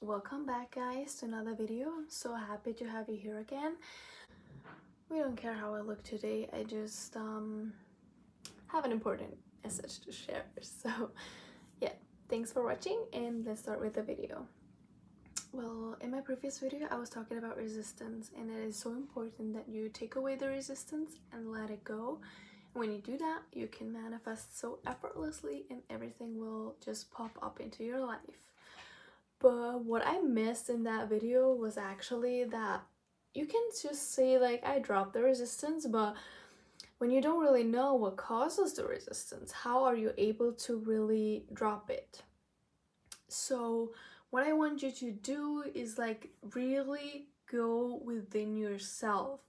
Welcome back, guys, to another video. I'm so happy to have you here again. We don't care how I look today. I just have an important message to share. So yeah, thanks for watching, and let's start with the video. Well, in my previous video I was talking about resistance, and it is so important that you take away the resistance and let it go. When you do that, you can manifest so effortlessly and everything will just pop up into your life. But what I missed in that video was actually that you can just say like, I dropped the resistance, but when you don't really know what causes the resistance, how are you able to really drop it? So what I want you to do is like really go within yourself,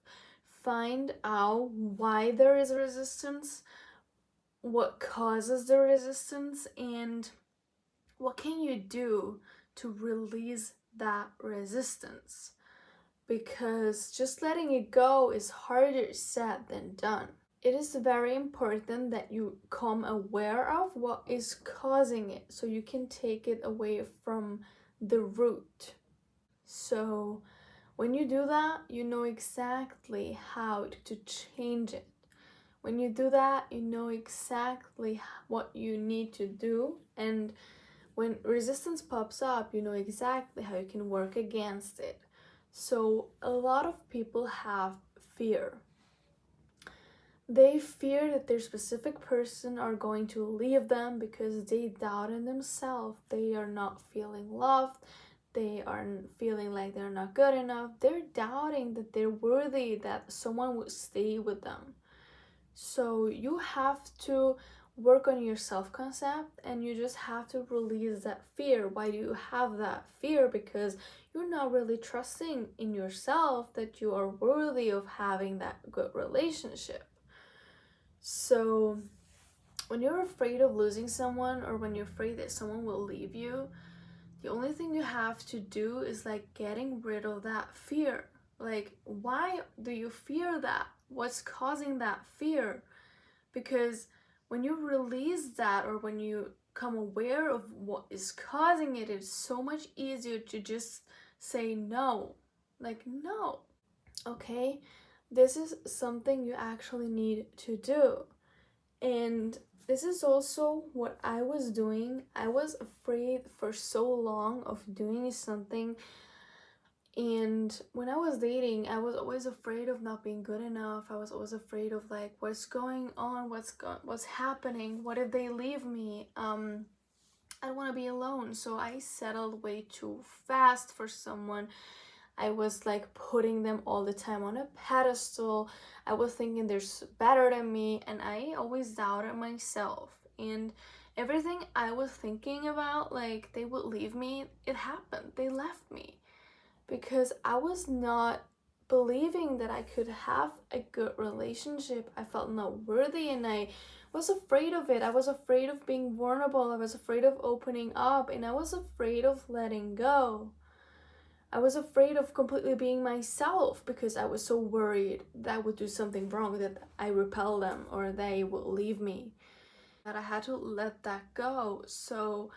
find out why there is resistance, what causes the resistance, and what can you do to release that resistance, because just letting it go is harder said than done. It is very important that you become aware of what is causing it so you can take it away from the root. So when you do that, you know exactly how to change it. When you do that, you know exactly what you need to do, and when resistance pops up, you know exactly how you can work against it. So a lot of people have fear. They fear that their specific person are going to leave them because they doubt in themselves. They are not feeling loved. They are feeling like they're not good enough. They're doubting that they're worthy, that someone would stay with them. So you have to work on your self-concept, and you just have to release that fear. Why do you have that fear? Because you're not really trusting in yourself that you are worthy of having that good relationship. So when you're afraid of losing someone, or when you're afraid that someone will leave you, the only thing you have to do is like getting rid of that fear. Like, why do you fear that? What's causing that fear? Because when you release that, or when you become aware of what is causing it, it's so much easier to just say no. Like, no. Okay? This is something you actually need to do. And this is also what I was doing. I was afraid for so long of doing something. And when I was dating, I was always afraid of not being good enough. I was always afraid of like, what's going on, what's happening, what if they leave me? I don't want to be alone. So I settled way too fast for someone. I was like putting them all the time on a pedestal. I was thinking they're better than me, and I always doubted myself. And everything I was thinking about, like they would leave me, it happened. They left me. Because I was not believing that I could have a good relationship. I felt not worthy, and I was afraid of it. I was afraid of being vulnerable. I was afraid of opening up, and I was afraid of letting go. I was afraid of completely being myself because I was so worried that I would do something wrong, that I repel them or they will leave me. That I had to let that go. So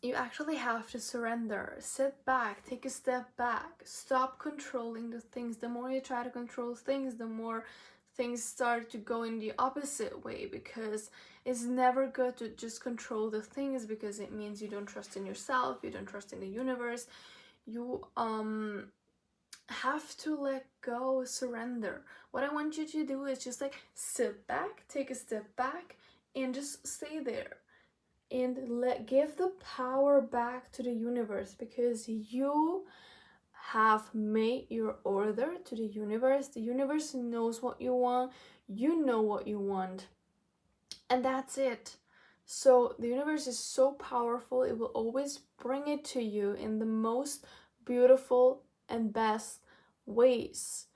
you actually have to surrender, sit back, take a step back, stop controlling the things. The more you try to control things, the more things start to go in the opposite way, because it's never good to just control the things, because it means you don't trust in yourself, you don't trust in the universe. You have to let go, surrender. What I want you to do is just like sit back, take a step back, and just stay there. And give the power back to the universe, because you have made your order to the universe. The universe knows what you want, you know what you want, and that's it. So the universe is so powerful, it will always bring it to you in the most beautiful and best ways.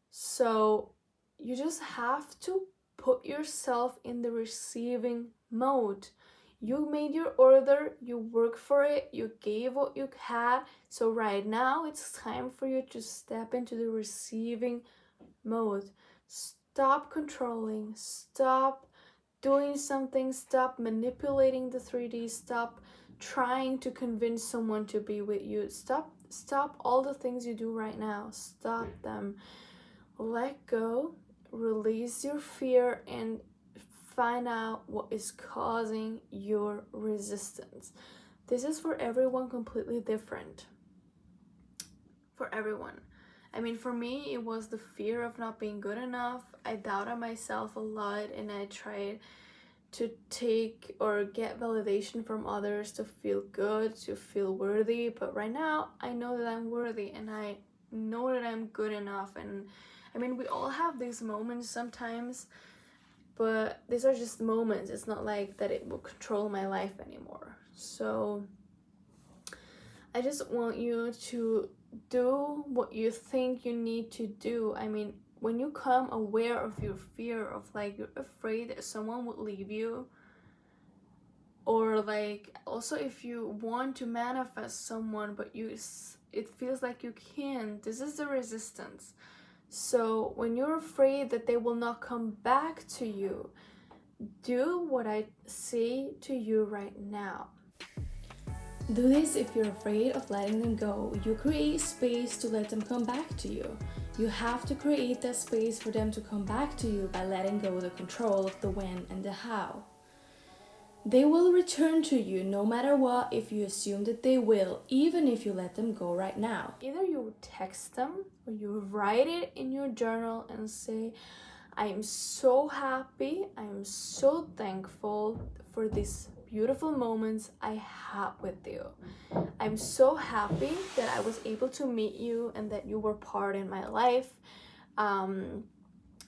So you just have to put yourself in the receiving mode. You made your order, you worked for it, you gave what you had. So right now it's time for you to step into the receiving mode. Stop controlling, stop doing something, stop manipulating the 3D, stop trying to convince someone to be with you, stop all the things you do right now, stop them, let go, release your fear, and find out what is causing your resistance. This is for everyone completely different. For everyone. I mean, for me, it was the fear of not being good enough. I doubted myself a lot, and I tried to take or get validation from others to feel good, to feel worthy. But right now, I know that I'm worthy, and I know that I'm good enough. And I mean, we all have these moments sometimes, but these are just moments. It's not like that it will control my life anymore. So I just want you to do what you think you need to do. I mean, when you come aware of your fear of like you're afraid that someone would leave you, or like also if you want to manifest someone but it feels like you can't, this is the resistance. So when you're afraid that they will not come back to you, do what I say to you right now. Do this if you're afraid of letting them go. You create space to let them come back to you. You have to create that space for them to come back to you by letting go of the control of the when and the how. They will return to you no matter what if you assume that they will, even if you let them go right now. Either you text them or you write it in your journal and say, I am so happy, I am so thankful for these beautiful moments I had with you. I'm so happy that I was able to meet you and that you were part in my life.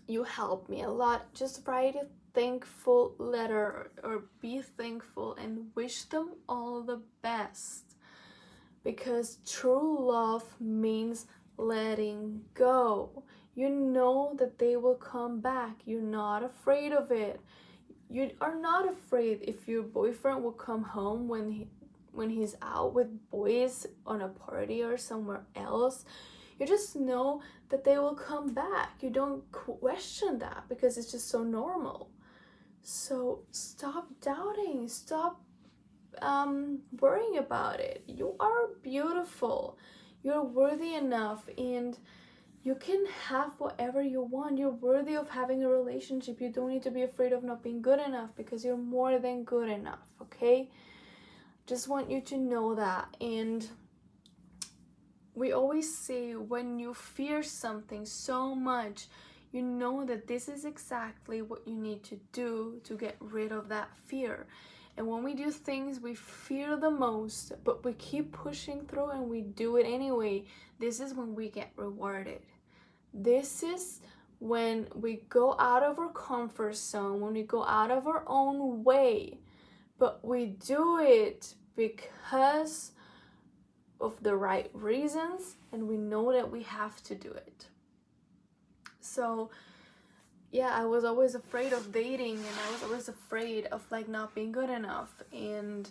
You helped me a lot. Just write a thankful letter or be thankful and wish them all the best, because true love means letting go. You know that they will come back. You're not afraid of it. You are not afraid if your boyfriend will come home when he's out with boys on a party or somewhere else. You just know that they will come back. You don't question that because it's just so normal. So stop doubting. Stop worrying about it. You are beautiful. You're worthy enough, and you can have whatever you want. You're worthy of having a relationship. You don't need to be afraid of not being good enough, because you're more than good enough, okay? Just want you to know that. And we always say, when you fear something so much, you know that this is exactly what you need to do to get rid of that fear. And when we do things we fear the most, but we keep pushing through and we do it anyway, this is when we get rewarded. This is when we go out of our comfort zone, when we go out of our own way, but we do it because of the right reasons, and we know that we have to do it. So yeah, I was always afraid of dating, and I was always afraid of like not being good enough. And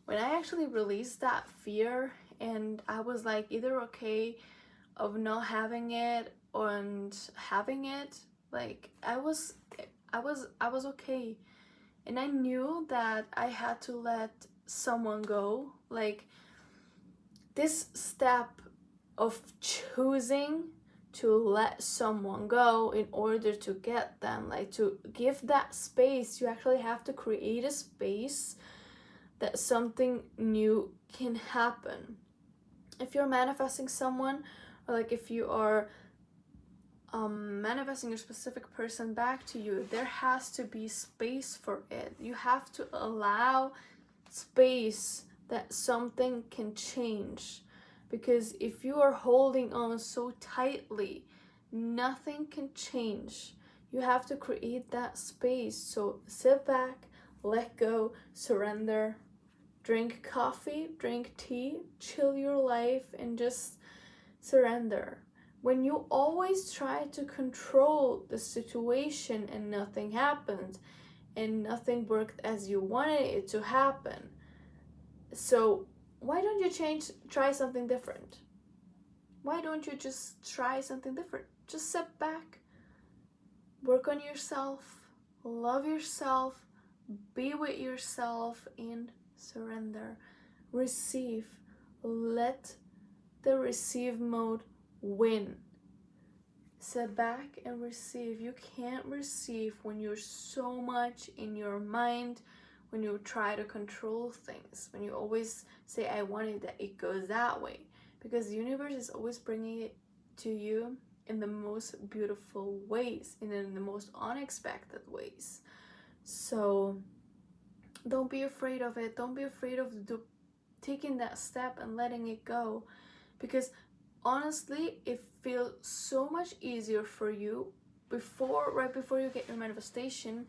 when I actually released that fear, and I was like either okay of not having it and having it, like I was okay. And I knew that I had to let someone go. Like this step of choosing to let someone go in order to get them, like to give that space, you actually have to create a space that something new can happen. If you're manifesting someone, or like if you are manifesting a specific person back to you, there has to be space for it. You have to allow space that something can change. Because if you are holding on so tightly, nothing can change. You have to create that space. So sit back, let go, surrender, drink coffee, drink tea, chill your life, and just surrender. When you always try to control the situation and nothing happens, and nothing worked as you wanted it to happen, so why don't you try something different? Why don't you just try something different? Just sit back, work on yourself, love yourself, Be with yourself and surrender. Receive. Let the receive mode win. Sit back and receive. You can't receive when you're so much in your mind, when you try to control things, when you always say, I want it that it goes that way. Because the universe is always bringing it to you in the most beautiful ways, and in the most unexpected ways. So don't be afraid of it. Don't be afraid of taking that step and letting it go. Because honestly, it feels so much easier for you right before you get your manifestation.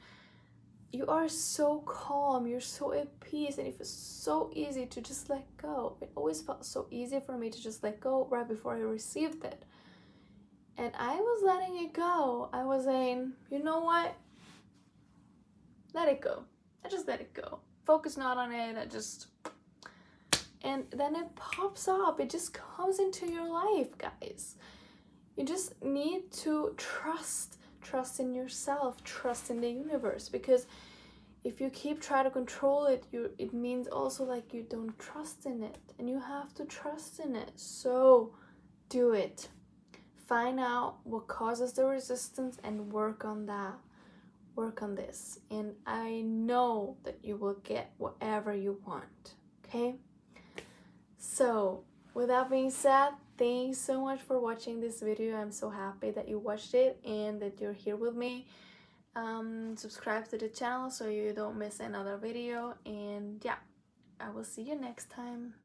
You are so calm, you're so at peace, and it feels so easy to just let go. It always felt so easy for me to just let go right before I received it. And I was letting it go. I was saying, you know what? Let it go. I just let it go. Focus not on it. And then it pops up. It just comes into your life, guys. You just need to trust in yourself, trust in the universe, because if you keep trying to control it, it means also like you don't trust in it, and you have to trust in it. So do it. Find out what causes the resistance and work on that. Work on this, and I know that you will get whatever you want. Okay? So with that being said, thanks so much for watching this video. I'm so happy that you watched it and that you're here with me. Subscribe to the channel so you don't miss another video, and yeah, I will see you next time.